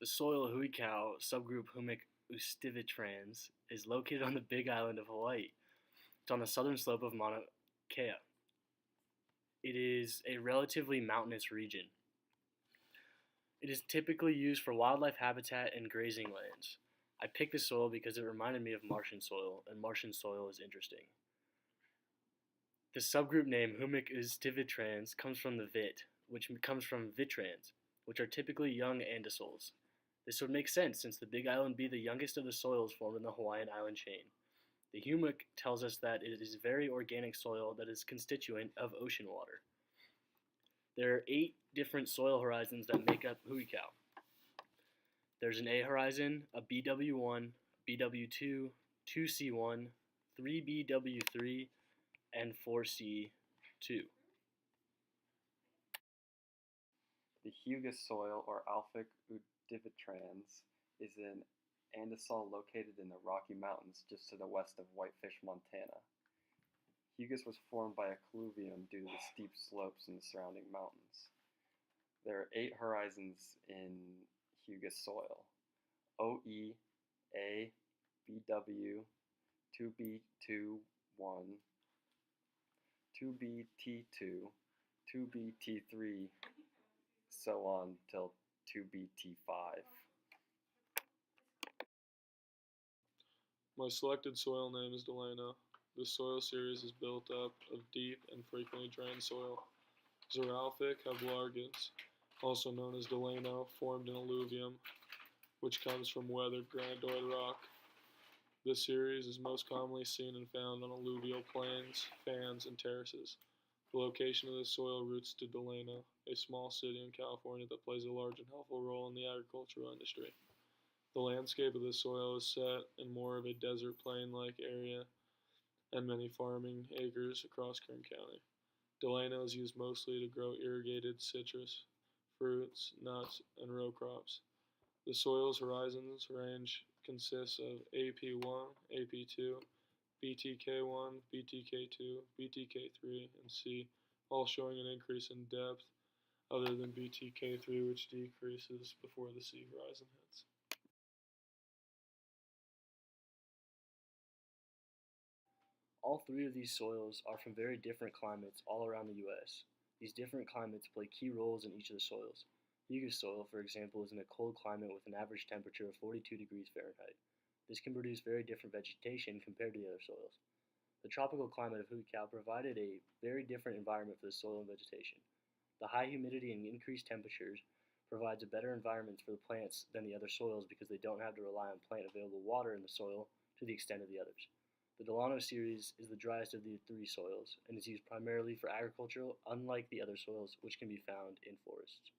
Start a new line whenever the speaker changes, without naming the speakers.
The soil Huikau subgroup Humic ustivitrans is located on the Big Island of Hawaii. It's on the southern slope of Mauna Kea. It is a relatively mountainous region. It is typically used for wildlife habitat and grazing lands. I picked this soil because it reminded me of Martian soil, and Martian soil is interesting. The subgroup name Humic ustivitrans comes from the vit, which comes from vitrans, which are typically young andisols. This would make sense since the Big Island be the youngest of the soils formed in the Hawaiian island chain. The humic tells us that it is very organic soil that is constituent of ocean water. There are 8 different soil horizons that make up Huikau. There's an A horizon, a BW1, BW2, 2C1, 3BW3, and 4C2.
The Hugas soil, or Alphic udivitrans, is an andesol located in the Rocky Mountains just to the west of Whitefish, Montana. Hugas was formed by a colluvium due to the steep slopes in the surrounding mountains. There are 8 horizons in Hugas soil: OE, A, BW, 2B21, 2BT2, 2BT3, so on till 2BT5.
My selected soil name is Delano. This soil series is built up of deep and frequently drained soil. Xeralphic hablargans, also known as Delano, formed an alluvium, which comes from weathered granitoid rock. This series is most commonly seen and found on alluvial plains, fans, and terraces. The location of this soil roots to Delano, a small city in California that plays a large and helpful role in the agricultural industry. The landscape of this soil is set in more of a desert plain-like area and many farming acres across Kern County. Delano is used mostly to grow irrigated citrus, fruits, nuts, and row crops. The soil's horizons range consists of AP1, AP2, BTK1, BTK2, BTK3, and C, all showing an increase in depth other than BTK3, which decreases before the C horizon hits.
All 3 of these soils are from very different climates all around the U.S. These different climates play key roles in each of the soils. Hugas soil, for example, is in a cold climate with an average temperature of 42 degrees Fahrenheit. This can produce very different vegetation compared to the other soils. The tropical climate of Huikau provided a very different environment for the soil and vegetation. The high humidity and increased temperatures provides a better environment for the plants than the other soils because they don't have to rely on plant available water in the soil to the extent of the others. The Delano series is the driest of the 3 soils and is used primarily for agriculture, unlike the other soils which can be found in forests.